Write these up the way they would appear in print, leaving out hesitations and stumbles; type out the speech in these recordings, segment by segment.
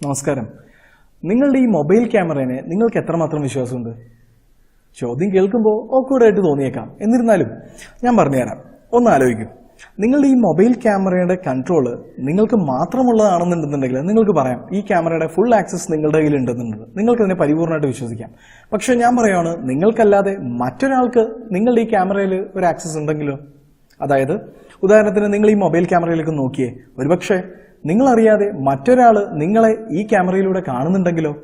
നമസ്കാരം. നിങ്ങളുടെ ഈ മൊബൈൽ ക്യാമറയെ നിങ്ങൾക്ക് എത്രമാത്രം വിശ്വാസമുണ്ട്? ചോദ്യം കേൾക്കുമ്പോൾ ഓക്വേർഡായിട്ട് തോന്നിയേക്കാം. എന്നിരുന്നാലും ഞാൻ പറഞ്ഞുതരാം. ഒന്ന് ആലോചിക്കും. നിങ്ങളുടെ ഈ മൊബൈൽ ക്യാമറയുടെ കൺട്രോള് നിങ്ങൾക്ക് മാത്രമുള്ളതാണെന്നുണ്ടെന്നുണ്ടെങ്കിൽ നിങ്ങൾക്ക് പറയാം ഈ ക്യാമറയുടെ ഫുൾ ആക്സസ് നിങ്ങളുടെ കയ്യിൽ ഉണ്ടെന്നുണ്ട്. നിങ്ങൾക്കതിനെ പരിപൂർണ്ണമായിട്ട് വിശ്വസിക്കാം. പക്ഷെ ഞാൻ പറയുകയാണ്, നിങ്ങൾക്കല്ലാതെ മറ്റൊരാൾക്ക് നിങ്ങളുടെ ഈ ക്യാമറയിൽ ഒരു ആക്സസ് ഉണ്ടെങ്കിലോ? അതായത് ഉദാഹരണത്തിന് നിങ്ങൾ ഈ മൊബൈൽ ക്യാമറയിലേക്ക് നോക്കിയേ, ഒരുപക്ഷെ നിങ്ങളറിയാതെ മറ്റൊരാള് നിങ്ങളെ ഈ ക്യാമറയിലൂടെ കാണുന്നുണ്ടെങ്കിലോ?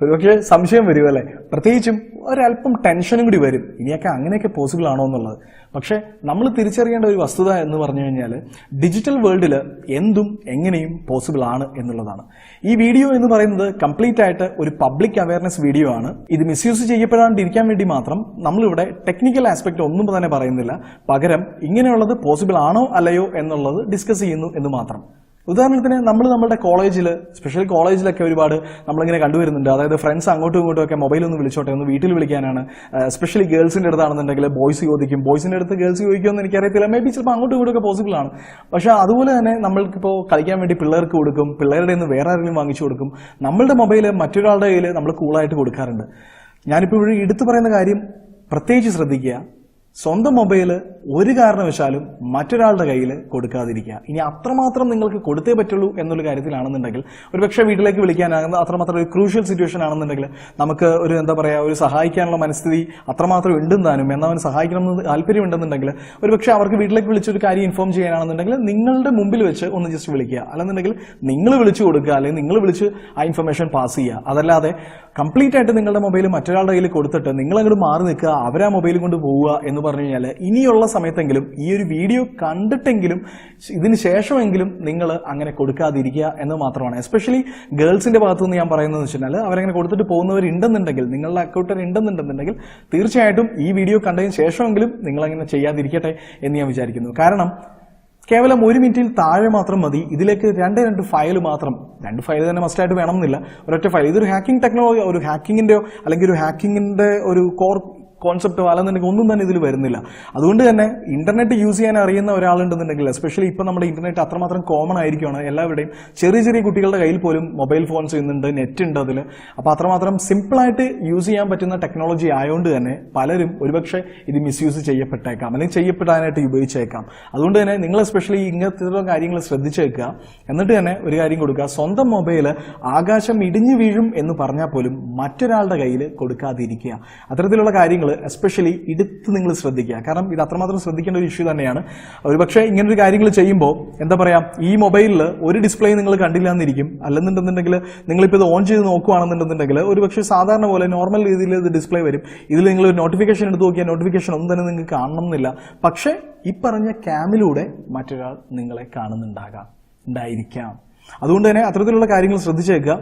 ഒരുപക്ഷെ സംശയം വരും അല്ലെ? പ്രത്യേകിച്ചും ഒരല്പം ടെൻഷനും കൂടി വരും, ഇനിയൊക്കെ അങ്ങനെയൊക്കെ പോസിബിൾ ആണോ എന്നുള്ളത്. പക്ഷെ നമ്മൾ തിരിച്ചറിയേണ്ട ഒരു വസ്തുത എന്ന് പറഞ്ഞു കഴിഞ്ഞാൽ ഡിജിറ്റൽ വേൾഡിൽ എന്തും എങ്ങനെയും പോസിബിൾ ആണ് എന്നുള്ളതാണ്. ഈ വീഡിയോ എന്ന് പറയുന്നത് കംപ്ലീറ്റ് ആയിട്ട് ഒരു പബ്ലിക് അവയർനെസ് വീഡിയോ ആണ്. ഇത് മിസ്യൂസ് ചെയ്യപ്പെടാണ്ടിരിക്കാൻ വേണ്ടി മാത്രം നമ്മളിവിടെ ടെക്നിക്കൽ ആസ്പെക്ട് ഒന്നും തന്നെ പറയുന്നില്ല. പകരം ഇങ്ങനെയുള്ളത് പോസിബിൾ ആണോ അല്ലയോ എന്നുള്ളത് ഡിസ്കസ് ചെയ്യുന്നു എന്ന് മാത്രം. ഉദാഹരണത്തിന് നമ്മുടെ കോളേജിൽ, സ്പെഷ്യൽ കോളേജിലൊക്കെ ഒരുപാട് നമ്മളിങ്ങനെ കണ്ടുവരുന്നുണ്ട്. അതായത് ഫ്രണ്ട്സ് അങ്ങോട്ടും ഇങ്ങോട്ടും ഒക്കെ മൊബൈൽ ഒന്ന് വിളിച്ചോട്ടെ, ഒന്ന് വീട്ടിൽ വിളിക്കാനാണ്. സ്പെഷ്യലി ഗേൾസിന്റെ അടുത്താണെന്നുണ്ടെങ്കിൽ ബോയ്സ് ചോദിക്കും, ബോയ്സിന്റെ അടുത്ത് ഗേൾസ് ചോദിക്കുമെന്ന് എനിക്കറിയത്തില്ല. മേ ബി ചിലപ്പോൾ അങ്ങോട്ടും ഇങ്ങോട്ടും ഒക്കെ പോസിബിൾ ആണ്. പക്ഷെ അതുപോലെ തന്നെ നമ്മൾക്കിപ്പോൾ കളിക്കാൻ വേണ്ടി പിള്ളേർക്ക് കൊടുക്കും, പിള്ളേരുടെ നിന്ന് വേറെ ആരെങ്കിലും വാങ്ങിച്ചു കൊടുക്കും. നമ്മളുടെ മൊബൈൽ മറ്റൊരാളുടെ കയ്യിൽ നമ്മൾ കൂളായിട്ട് കൊടുക്കാറുണ്ട്. ഞാനിപ്പോൾ ഇവിടെ എടുത്തു പറയുന്ന കാര്യം പ്രത്യേകിച്ച് ശ്രദ്ധിക്കുക. സ്വന്തം മൊബൈല് ഒരു കാരണവശാലും മറ്റൊരാളുടെ കയ്യിൽ കൊടുക്കാതിരിക്കുക. ഇനി അത്രമാത്രം നിങ്ങൾക്ക് കൊടുത്തേ പറ്റുള്ളൂ എന്നുള്ള കാര്യത്തിലാണെന്നുണ്ടെങ്കിൽ, ഒരുപക്ഷെ വീട്ടിലേക്ക് വിളിക്കാനാകുന്ന അത്രമാത്രം ഒരു ക്രൂഷ്യൽ സിറ്റുവേഷൻ ആണെന്നുണ്ടെങ്കിൽ, നമുക്ക് ഒരു ഒരു സഹായിക്കാനുള്ള മനസ്ഥിതി അത്രമാത്രം ഉണ്ടെന്നാനും എന്നവന് സഹായിക്കണമെന്ന് താല്പര്യമുണ്ടെന്നുണ്ടെങ്കിൽ, ഒരുപക്ഷെ അവർക്ക് വീട്ടിലേക്ക് വിളിച്ചൊരു കാര്യം ഇൻഫോം ചെയ്യാനാണെന്നുണ്ടെങ്കിൽ നിങ്ങളുടെ മുമ്പിൽ വെച്ച് ഒന്ന് ജസ്റ്റ് വിളിക്കുക. അല്ലെന്നുണ്ടെങ്കിൽ നിങ്ങൾ വിളിച്ചു കൊടുക്കുക, അല്ലെങ്കിൽ നിങ്ങൾ വിളിച്ച് ആ ഇൻഫർമേഷൻ പാസ് ചെയ്യുക. അതല്ലാതെ കംപ്ലീറ്റ് ആയിട്ട് നിങ്ങളുടെ മൊബൈൽ മറ്റൊരാളുടെ കയ്യിൽ കൊടുത്തിട്ട് നിങ്ങൾ അങ്ങോട്ട് മാറി നിൽക്കുക, അവരാ മൊബൈൽ കൊണ്ട് പോവുക എന്ന് പറഞ്ഞു കഴിഞ്ഞാൽ ഇനിയുള്ള സമയത്തെങ്കിലും ഈ ഒരു വീഡിയോ കണ്ടിട്ടെങ്കിലും ഇതിന് ശേഷമെങ്കിലും നിങ്ങൾ അങ്ങനെ കൊടുക്കാതിരിക്കുക എന്ന് മാത്രമാണ്. എസ്പെഷ്യലി ഗേൾസിന്റെ ഭാഗത്തുനിന്ന് ഞാൻ പറയുന്നത് വെച്ചാൽ, അവരങ്ങനെ കൊടുത്തിട്ട് പോകുന്നവരുണ്ടെന്നുണ്ടെങ്കിൽ, നിങ്ങളുടെ അക്കൗണ്ടിൽ ഉണ്ടെന്നുണ്ടെന്നുണ്ടെങ്കിൽ തീർച്ചയായിട്ടും ഈ വീഡിയോ കണ്ടതിന് ശേഷമെങ്കിലും നിങ്ങൾ അങ്ങനെ ചെയ്യാതിരിക്കട്ടെ എന്ന് ഞാൻ വിചാരിക്കുന്നു. കാരണം കേവലം 1 മിനിറ്റിൽ താഴെ മാത്രം മതി ഇതിലേക്ക് രണ്ട് ഫയൽ മാത്രം. 2 ഫയൽ തന്നെ മസ്റ്റായിട്ട് വേണമെന്നില്ല, ഒരൊറ്റ ഫയൽ. ഇതൊരു ഹാക്കിംഗ് ടെക്നോളജി, ഒരു ഹാക്കിങ്ങിന്റെയോ അല്ലെങ്കിൽ ഒരു ഹാക്കിങ്ങിന്റെ ഒരു കോർ കോൺസെപ്റ്റോ അല്ലെന്നുണ്ടെങ്കിൽ ഒന്നും തന്നെ ഇതിൽ വരുന്നില്ല. അതുകൊണ്ട് തന്നെ ഇന്റർനെറ്റ് യൂസ് ചെയ്യാൻ അറിയുന്ന ഒരാളുണ്ടെന്നുണ്ടെങ്കിൽ, എസ്പെഷ്യലി ഇപ്പം നമ്മുടെ ഇന്റർനെറ്റ് അത്രമാത്രം കോമൺ ആയിരിക്കുകയാണ് എല്ലാവരുടെയും. ചെറിയ കുട്ടികളുടെ കയ്യിൽ പോലും മൊബൈൽ ഫോൺസ് ഇന്നുണ്ട്, നെറ്റ് ഉണ്ട് അതിൽ. അപ്പോൾ അത്രമാത്രം സിമ്പിളായിട്ട് യൂസ് ചെയ്യാൻ പറ്റുന്ന ടെക്നോളജി ആയതുകൊണ്ട് തന്നെ പലരും ഒരുപക്ഷെ ഇത് മിസ്യൂസ് ചെയ്യപ്പെട്ടേക്കാം, അല്ലെങ്കിൽ ചെയ്യപ്പെടാനായിട്ട് ഉപയോഗിച്ചേക്കാം. അതുകൊണ്ട് തന്നെ നിങ്ങൾ എസ്പെഷ്യലി ഇങ്ങനത്തെ കാര്യങ്ങൾ ശ്രദ്ധിച്ചേക്കുക. എന്നിട്ട് തന്നെ ഒരു കാര്യം കൊടുക്കുക, സ്വന്തം മൊബൈൽ ആകാശം ഇടിഞ്ഞു വീഴും എന്ന് പറഞ്ഞാൽ പോലും മറ്റൊരാളുടെ കയ്യിൽ കൊടുക്കാതിരിക്കുക. അത്തരത്തിലുള്ള കാര്യങ്ങൾ എസ്പെഷ്യലി എടുത്ത് നിങ്ങൾ ശ്രദ്ധിക്കുക. കാരണം ഇത് അത്രമാത്രം ശ്രദ്ധിക്കേണ്ട ഒരു ഇഷ്യൂ തന്നെയാണ്. ഒരുപക്ഷെ ഇങ്ങനൊരു കാര്യങ്ങൾ ചെയ്യുമ്പോൾ ഈ മൊബൈലിൽ ഒരു ഡിസ്പ്ലേ നിങ്ങൾ കണ്ടില്ല എന്നിരിക്കും. അല്ലെന്നുണ്ടെന്നുണ്ടെങ്കിൽ നിങ്ങളിപ്പോൾ ഇത് ഓൺ ചെയ്ത് നോക്കുകയാണെന്നുണ്ടെന്നുണ്ടെങ്കിൽ ഒരുപക്ഷെ സാധാരണ പോലെ നോർമൽ രീതിയിൽ ഇത് ഡിസ്പ്ലേ വരും. ഇതിൽ നിങ്ങൾ ഒരു നോട്ടിഫിക്കേഷൻ എടുത്ത് നോക്കിയാൽ നോട്ടിഫിക്കേഷൻ ഒന്നും തന്നെ നിങ്ങൾക്ക് കാണണം എന്നില്ല. പക്ഷെ ഈ പറഞ്ഞ ക്യാമിലൂടെ മറ്റൊരാൾ നിങ്ങളെ ഉണ്ടായിരിക്കാം. അതുകൊണ്ട് തന്നെ അത്തരത്തിലുള്ള കാര്യങ്ങൾ ശ്രദ്ധിച്ചേക്കുക.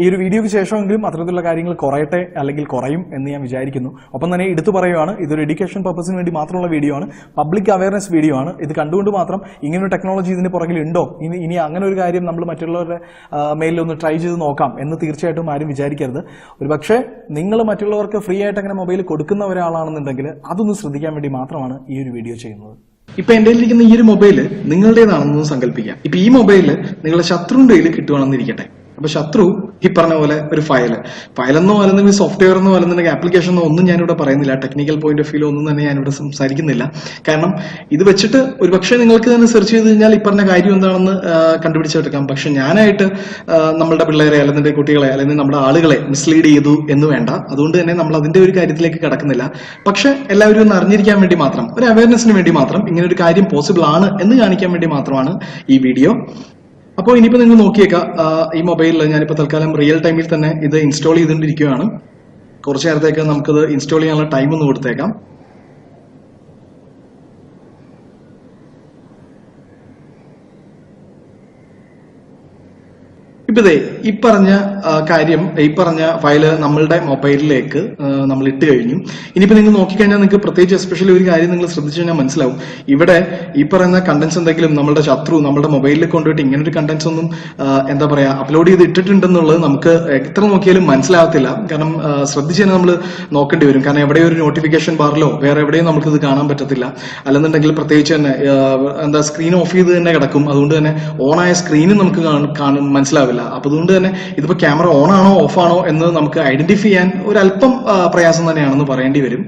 ഈ ഒരു വീഡിയോയ്ക്ക് ശേഷമെങ്കിലും അത്തരത്തിലുള്ള കാര്യങ്ങൾ കുറയട്ടെ, അല്ലെങ്കിൽ കുറയും എന്ന് ഞാൻ വിചാരിക്കുന്നു. ഒപ്പം തന്നെ എടുത്തു പറയുകയാണ്, ഇതൊരു എഡ്യൂക്കേഷൻ പർപ്പസിന് വേണ്ടി മാത്രമുള്ള വീഡിയോ ആണ്, പബ്ലിക് അവയർനെസ് വീഡിയോ ആണ്. ഇത് കണ്ടുകൊണ്ട് മാത്രം ഇങ്ങനൊരു ടെക്നോളജി ഇതിന് പുറകിലുണ്ടോ, ഇനി അങ്ങനെ ഒരു കാര്യം നമ്മൾ മറ്റുള്ളവരുടെ മെയിലിൽ ഒന്ന് ട്രൈ ചെയ്ത് നോക്കാം എന്ന് തീർച്ചയായിട്ടും ആരും വിചാരിക്കരുത്. ഒരുപക്ഷെ നിങ്ങൾ മറ്റുള്ളവർക്ക് ഫ്രീ ആയിട്ട് അങ്ങനെ മൊബൈൽ കൊടുക്കുന്ന ഒരാളാണെന്നുണ്ടെങ്കിൽ അതൊന്ന് ശ്രദ്ധിക്കാൻ വേണ്ടി മാത്രമാണ് ഈ ഒരു വീഡിയോ ചെയ്യുന്നത്. ഇപ്പൊ എന്റെ ഇരിക്കുന്ന ഈ ഒരു മൊബൈല് നിങ്ങളുടേതാണെന്ന് സങ്കല്പിക്കാം. ഇപ്പൊ ഈ മൊബൈല് നിങ്ങളുടെ ശത്രുവിന്റെ കയ്യിൽ കിട്ടുവാണെന്നിരിക്കട്ടെ. അപ്പൊ ശത്രു ഈ പറഞ്ഞ പോലെ ഒരു ഫയലെന്നോ അല്ലെന്നുണ്ടെങ്കിൽ സോഫ്റ്റ്വെയർ എന്നോ അല്ലെന്നുണ്ടെങ്കിൽ ആപ്ലിക്കേഷൻ എന്നോ ഒന്നും ഞാനിവിടെ പറയുന്നില്ല. ടെക്നിക്കൽ പോയിന്റ് ഓഫ് വ്യൂ ഒന്നും തന്നെ ഞാനിവിടെ സംസാരിക്കുന്നില്ല. കാരണം ഇത് വെച്ചിട്ട് ഒരു പക്ഷേ നിങ്ങൾക്ക് തന്നെ സെർച്ച് ചെയ്ത് കഴിഞ്ഞാൽ ഈ പറഞ്ഞ കാര്യം എന്താണെന്ന് കണ്ടുപിടിച്ചെടുക്കാം. പക്ഷെ ഞാനായിട്ട് നമ്മളുടെ പിള്ളേരെ അല്ലെങ്കിൽ കുട്ടികളെ അല്ലെങ്കിൽ നമ്മുടെ ആളുകളെ മിസ്ലീഡ് ചെയ്തു എന്ന് വേണ്ട. അതുകൊണ്ട് തന്നെ നമ്മൾ അതിന്റെ ഒരു കാര്യത്തിലേക്ക് കടക്കുന്നില്ല. പക്ഷെ എല്ലാവരും ഒന്ന് അറിഞ്ഞിരിക്കാൻ വേണ്ടി മാത്രം, ഒരു അവയർനെസ്സിന് വേണ്ടി മാത്രം, ഇങ്ങനെ ഒരു കാര്യം പോസിബിൾ ആണ് എന്ന് കാണിക്കാൻ വേണ്ടി മാത്രമാണ് ഈ വീഡിയോ. അപ്പോൾ ഇനിയിപ്പോൾ നിങ്ങൾ നോക്കിയേക്കാം, ഈ മൊബൈലിൽ ഞാനിപ്പോൾ തൽക്കാലം റിയൽ ടൈമിൽ തന്നെ ഇത് ഇൻസ്റ്റാൾ ചെയ്തുകൊണ്ടിരിക്കുകയാണ്. കുറച്ചു നേരത്തേക്ക് നമുക്കിത് ഇൻസ്റ്റാൾ ചെയ്യാനുള്ള ടൈം ഒന്ന് കൊടുത്തേക്കാം. ഇപ്പതേ ഈ പറഞ്ഞ കാര്യം, ഈ പറഞ്ഞ ഫയല് നമ്മളുടെ മൊബൈലിലേക്ക് നമ്മൾ ഇട്ട് കഴിഞ്ഞു. ഇനിയിപ്പോ നിങ്ങൾ നോക്കിക്കഴിഞ്ഞാൽ നിങ്ങൾക്ക് പ്രത്യേകിച്ച് എസ്പെഷ്യലി ഒരു കാര്യം നിങ്ങൾ ശ്രദ്ധിച്ചു കഴിഞ്ഞാൽ മനസ്സിലാവും. ഇവിടെ ഈ പറയുന്ന കണ്ടന്റ്സ് എന്തെങ്കിലും നമ്മളുടെ ശത്രു നമ്മുടെ മൊബൈലിൽ കൊണ്ടുപോയിട്ട് ഇങ്ങനൊരു കണ്ടന്റ്സ് ഒന്നും അപ്ലോഡ് ചെയ്ത് ഇട്ടിട്ടുണ്ടെന്നുള്ളത് നമുക്ക് എത്ര നോക്കിയാലും മനസ്സിലാവത്തില്ല. കാരണം ശ്രദ്ധിച്ച് തന്നെ നമ്മൾ നോക്കേണ്ടി വരും. കാരണം എവിടെയോ ഒരു നോട്ടിഫിക്കേഷൻ ബാറിലോ വേറെ എവിടെയും നമുക്ക് ഇത് കാണാൻ പറ്റത്തില്ല. അല്ലെന്നുണ്ടെങ്കിൽ പ്രത്യേകിച്ച് തന്നെ സ്ക്രീൻ ഓഫ് ചെയ്ത് തന്നെ കിടക്കും. അതുകൊണ്ട് തന്നെ ഓണായ സ്ക്രീനും നമുക്ക് മനസ്സിലാവില്ല. അപ്പൊ അതുകൊണ്ട് തന്നെ ഇതിപ്പോ ക്യാമറ ഓൺ ആണോ ഓഫ് ആണോ എന്ന് നമുക്ക് ഐഡന്റിഫൈ ചെയ്യാൻ ഒരല്പം പ്രയാസം തന്നെയാണെന്ന് പറയേണ്ടി വരും.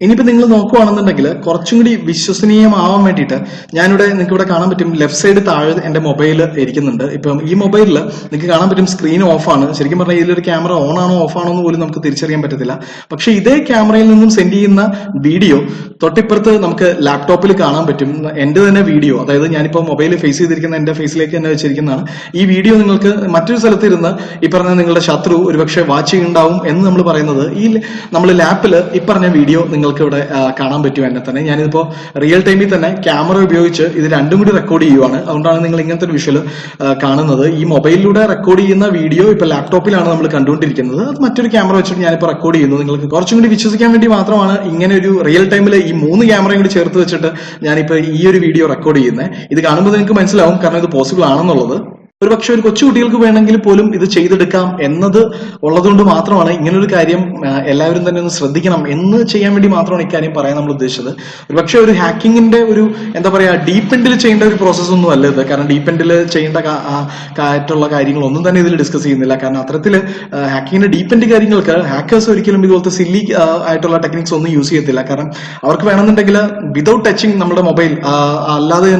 ഇനിയിപ്പോ നിങ്ങൾ നോക്കുവാണെന്നുണ്ടെങ്കിൽ കുറച്ചും കൂടി വിശ്വസനീയമാവാൻ വേണ്ടിയിട്ട് ഞാനിവിടെ നിങ്ങൾക്ക് ഇവിടെ കാണാൻ പറ്റും ലെഫ്റ്റ് സൈഡ് താഴെ എന്റെ മൊബൈൽ ഇരിക്കുന്നുണ്ട്. ഇപ്പം ഈ മൊബൈലിൽ നിങ്ങൾക്ക് കാണാൻ പറ്റും സ്ക്രീൻ ഓഫ് ആണ്. ശരിക്കും പറഞ്ഞാൽ ഇതിലൊരു ക്യാമറ ഓൺ ആണോ ഓഫ് ആണോ എന്ന് പോലും നമുക്ക് തിരിച്ചറിയാൻ പറ്റത്തില്ല. പക്ഷെ ഇതേ ക്യാമറയിൽ നിന്നും സെൻഡ് ചെയ്യുന്ന വീഡിയോ തൊട്ടിപ്പുറത്ത് നമുക്ക് ലാപ്ടോപ്പിൽ കാണാൻ പറ്റും. എന്റെ തന്നെ വീഡിയോ, അതായത് ഞാനിപ്പോ മൊബൈൽ ഫേസ് ചെയ്തിരിക്കുന്ന എന്റെ ഫേസിലേക്ക് തന്നെ വെച്ചിരിക്കുന്നതാണ്. ഈ വീഡിയോ നിങ്ങൾക്ക് മറ്റൊരു സ്ഥലത്ത് ഇരുന്ന് ഈ പറഞ്ഞ നിങ്ങളുടെ ശത്രു ഒരുപക്ഷെ വാച്ച് ചെയ്യുന്നുണ്ടാവും എന്ന് നമ്മൾ പറയുന്നത് ഈ നമ്മൾ ലാപ്പിൽ ഈ പറഞ്ഞ വീഡിയോ നിങ്ങൾക്ക് ഇവിടെ കാണാൻ പറ്റും. എന്നെ തന്നെ ഞാനിപ്പോ റിയൽ ടൈമിൽ തന്നെ ക്യാമറ ഉപയോഗിച്ച് ഇത് രണ്ടും കൂടി റെക്കോർഡ് ചെയ്യുവാണ്. അതുകൊണ്ടാണ് നിങ്ങൾ ഇങ്ങനത്തെ ഒരു വിഷ്വൽ കാണുന്നത്. ഈ മൊബൈലിലൂടെ റെക്കോർഡ് ചെയ്യുന്ന വീഡിയോ ഇപ്പൊ ലാപ്ടോപ്പിലാണ് നമ്മൾ കണ്ടുകൊണ്ടിരിക്കുന്നത്. അത് മറ്റൊരു ക്യാമറ വെച്ചിട്ട് ഞാനിപ്പോ റെക്കോർഡ് ചെയ്യുന്നു. നിങ്ങൾക്ക് കുറച്ചും കൂടി വിശ്വസിക്കാൻ വേണ്ടി മാത്രമാണ് ഇങ്ങനെ ഒരു റിയൽ ടൈമിൽ ഈ 3 ക്യാമറയും കൂടി ചേർത്ത് വെച്ചിട്ട് ഞാനിപ്പോ ഈ ഒരു വീഡിയോ റെക്കോർഡ് ചെയ്യുന്നത്. ഇത് കാണുമ്പോൾ നിങ്ങൾക്ക് മനസ്സിലാവും കാരണം ഇത് പോസിബിൾ ആണെന്നുള്ളത്. ഒരുപക്ഷെ ഒരു കൊച്ചു കുട്ടികൾക്ക് വേണമെങ്കിൽ പോലും ഇത് ചെയ്തെടുക്കാം എന്നത് ഉള്ളതുകൊണ്ട് മാത്രമാണ് ഇങ്ങനൊരു കാര്യം എല്ലാവരും തന്നെ ഒന്ന് ശ്രദ്ധിക്കണം എന്ന് ചെയ്യാൻ വേണ്ടി മാത്രമാണ് ഇക്കാര്യം പറയാൻ നമ്മൾ ഉദ്ദേശിച്ചത്. ഒരുപക്ഷെ ഒരു ഹാക്കിങ്ങിന്റെ ഒരു എന്താ പറയാ ഡീപ്പ് എൻഡിൽ ചെയ്യേണ്ട ഒരു പ്രോസസ് ഒന്നും അല്ല ഇത്. കാരണം ഡീപ്പ് എൻഡിൽ ചെയ്യേണ്ട ആയിട്ടുള്ള കാര്യങ്ങളൊന്നും തന്നെ ഇതിൽ ഡിസ്കസ് ചെയ്യുന്നില്ല. കാരണം അത്തരത്തില് ഹാക്കിങ്ങിന്റെ ഡീപ്പ് എൻഡ് കാര്യങ്ങൾക്ക് ഹാക്കേഴ്സ് ഒരിക്കലും ഇതുപോലത്തെ സില്ലി ആയിട്ടുള്ള ടെക്നിക്സ് ഒന്നും യൂസ് ചെയ്യത്തില്ല. കാരണം അവർക്ക് വേണമെന്നുണ്ടെങ്കിൽ വിതൗട്ട് ടച്ചിങ് നമ്മുടെ മൊബൈൽ അല്ലാതെ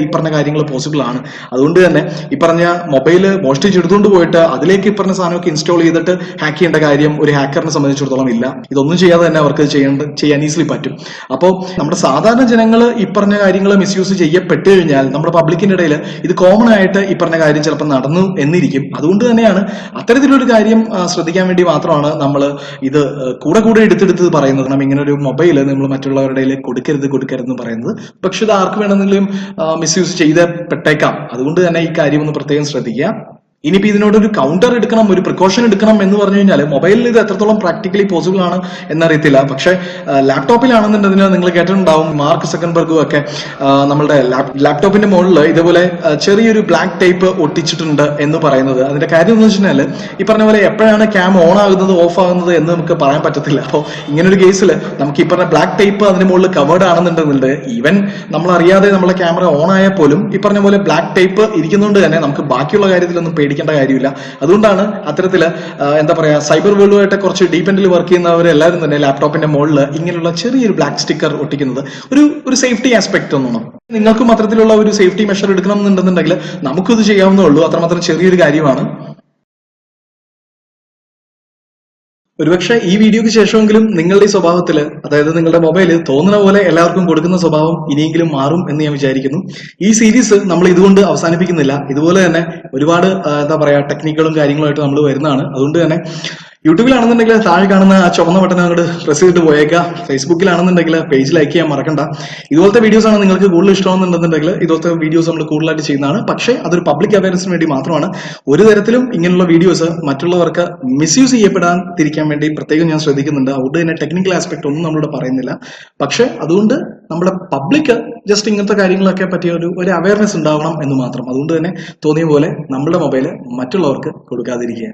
ഈ പറഞ്ഞ കാര്യങ്ങൾ പോസിബിൾ ആണ്. അതുകൊണ്ട് തന്നെ പറഞ്ഞ മൊബൈല് മോഷ്ടിച്ചെടുത്തുകൊണ്ട് പോയിട്ട് അതിലേക്ക് ഈ പറഞ്ഞ സാധനമൊക്കെ ഇൻസ്റ്റാൾ ചെയ്തിട്ട് ഹാക്ക് ചെയ്യേണ്ട കാര്യം ഒരു ഹാക്കറിനെ സംബന്ധിച്ചിടത്തോളം ഇല്ല. ഇതൊന്നും ചെയ്യാതെ തന്നെ അവർക്ക് ചെയ്യാൻ ഈസിലി പറ്റും. അപ്പോൾ നമ്മുടെ സാധാരണ ജനങ്ങൾ ഈ പറഞ്ഞ കാര്യങ്ങൾ മിസ്യൂസ് ചെയ്യപ്പെട്ടു കഴിഞ്ഞാൽ നമ്മുടെ പബ്ലിക്കിന്റെ ഇടയിൽ ഇത് കോമൺ ആയിട്ട് ഈ പറഞ്ഞ കാര്യം ചിലപ്പോൾ നടന്നു എന്നിരിക്കും. അതുകൊണ്ട് തന്നെയാണ് അത്തരത്തിലൊരു കാര്യം ശ്രദ്ധിക്കാൻ വേണ്ടി മാത്രമാണ് നമ്മൾ ഇത് കൂടെ എടുത്തെടുത്ത് പറയുന്നത്. കാരണം ഇങ്ങനെ ഒരു മൊബൈൽ നമ്മൾ മറ്റുള്ളവരുടെ കൊടുക്കരുതെന്ന് പറയുന്നത്. പക്ഷെ ഇത് ആർക്ക് വേണമെങ്കിലും മിസ്യൂസ് ചെയ്ത് പെട്ടേക്കാം. അതുകൊണ്ട് തന്നെ ഈ കാര്യം ഒന്ന് പ്രത്യേകം ശ്രദ്ധിക്കുക. ഇനിയിപ്പോ ഇതിനോടൊരു കൗണ്ടർ എടുക്കണം, ഒരു പ്രിക്കോഷൻ എടുക്കണം എന്ന് പറഞ്ഞു കഴിഞ്ഞാൽ മൊബൈലിൽ ഇത് എത്രത്തോളം പ്രാക്ടിക്കലി പോസിബിൾ ആണ് എന്നറിയത്തില്ല. പക്ഷെ ലാപ്ടോപ്പിലാണെന്നുണ്ടെങ്കിൽ നിങ്ങൾ കേട്ടിട്ടുണ്ടാവും മാർക്ക് സക്കൻബർഗും ഒക്കെ നമ്മളുടെ ലാപ്ടോപ്പിന്റെ മുകളിൽ ഇതുപോലെ ചെറിയൊരു ബ്ലാക്ക് ടേപ്പ് ഒട്ടിച്ചിട്ടുണ്ട് എന്ന് പറയുന്നത്. അതിന്റെ കാര്യം എന്ന് വെച്ചാൽ ഈ പറഞ്ഞ പോലെ എപ്പോഴാണ് ക്യാം ഓൺ ആകുന്നത് ഓഫ് ആകുന്നത് എന്ന് നമുക്ക് പറയാൻ പറ്റത്തില്ല. അപ്പോൾ ഇങ്ങനൊരു കേസിൽ നമുക്ക് ഈ പറഞ്ഞ ബ്ലാക്ക് ടേപ്പ് അതിന് മുകളിൽ കവേർഡ് ആണെന്നുണ്ടെന്നുണ്ട് ഈവൻ നമ്മൾ അറിയാതെ നമ്മളെ ക്യാമറ ഓൺ ആയാൽ പോലും ഈ പറഞ്ഞ പോലെ ബ്ലാക്ക് ടേപ്പ് ഇരിക്കുന്നതുകൊണ്ട് തന്നെ നമുക്ക് ബാക്കിയുള്ള കാര്യത്തിലൊന്നും പേടിക്കേണ്ട കാര്യമില്ല. അതുകൊണ്ടാണ് അത്തരത്തില് എന്താ പറയാ സൈബർ വേൾഡുമായിട്ട് കുറച്ച് ഡീപ്പ് എൻഡിൽ വർക്ക് ചെയ്യുന്നവരെല്ലാവരും തന്നെ ലാപ്ടോപ്പിന്റെ മുകളിൽ ഇങ്ങനെയുള്ള ചെറിയൊരു ബ്ലാക്ക് സ്റ്റിക്കർ ഒട്ടിക്കുന്നത് ഒരു സേഫ്റ്റി ആസ്പെക്ട് ഒന്നും. നിങ്ങൾക്കും അത്തരത്തിലുള്ള ഒരു സേഫ്റ്റി മെഷർ എടുക്കണം എന്നുണ്ടെന്നുണ്ടെങ്കിൽ നമുക്കിത് ചെയ്യാവുന്നേ ഉള്ളൂ. അത്രമാത്രം ചെറിയൊരു കാര്യമാണ്. ഒരുപക്ഷെ ഈ വീഡിയോക്ക് ശേഷമെങ്കിലും നിങ്ങളുടെ ഈ സ്വഭാവത്തില്, അതായത് നിങ്ങളുടെ മൊബൈൽ തോന്നുന്ന പോലെ എല്ലാവർക്കും കൊടുക്കുന്ന സ്വഭാവം ഇനിയെങ്കിലും മാറും എന്ന് ഞാൻ വിചാരിക്കുന്നു. ഈ സീരീസ് നമ്മൾ ഇതുകൊണ്ട് അവസാനിപ്പിക്കുന്നില്ല. ഇതുപോലെ തന്നെ ഒരുപാട് എന്താ പറയാ ടെക്നിക്കുകളും കാര്യങ്ങളുമായിട്ട് നമ്മൾ വരുന്നതാണ്. അതുകൊണ്ട് തന്നെ യൂട്യൂബിലാണെന്നുണ്ടെങ്കിൽ താഴെ കാണുന്ന ആ ചുവന്ന ബട്ടൺ അങ്ങോട്ട് പ്രസ് ചെയ്തിട്ട് പോയേക്കാം. ഫേസ്ബുക്കിലാണെന്നുണ്ടെങ്കിൽ പേജ് ലൈക്ക് ചെയ്യാൻ മറക്കണ്ട. ഇതുപോലത്തെ വീഡിയോസ് ആണ് നിങ്ങൾക്ക് കൂടുതൽ ഇഷ്ടമാണെന്നുണ്ടെന്നുണ്ടെങ്കിൽ ഇതുപോലത്തെ വീഡിയോസ് നമ്മൾ കൂടുതലായിട്ട് ചെയ്യുന്നതാണ്. പക്ഷേ അതൊരു പബ്ലിക് അവയർനെസിന് വേണ്ടി മാത്രമാണ്. ഒരു തരത്തിലും ഇങ്ങനെയുള്ള വീഡിയോസ് മറ്റുള്ളവർക്ക് മിസ്യൂസ് ചെയ്യപ്പെടാതിരിക്കാൻ വേണ്ടി പ്രത്യേകം ഞാൻ ശ്രദ്ധിക്കുന്നുണ്ട്. അതുകൊണ്ട് തന്നെ ടെക്നിക്കൽ ആസ്പെക്ട് ഒന്നും നമ്മളിവിടെ പറയുന്നില്ല. പക്ഷെ അതുകൊണ്ട് നമ്മുടെ പബ്ലിക് ജസ്റ്റ് ഇങ്ങനത്തെ കാര്യങ്ങളൊക്കെ പറ്റിയ ഒരു അവയർനെസ് ഉണ്ടാവണം എന്ന് മാത്രം. അതുകൊണ്ട് തന്നെ തോന്നിയ പോലെ നമ്മുടെ മൊബൈൽ മറ്റുള്ളവർക്ക് കൊടുക്കാതിരിക്കുക.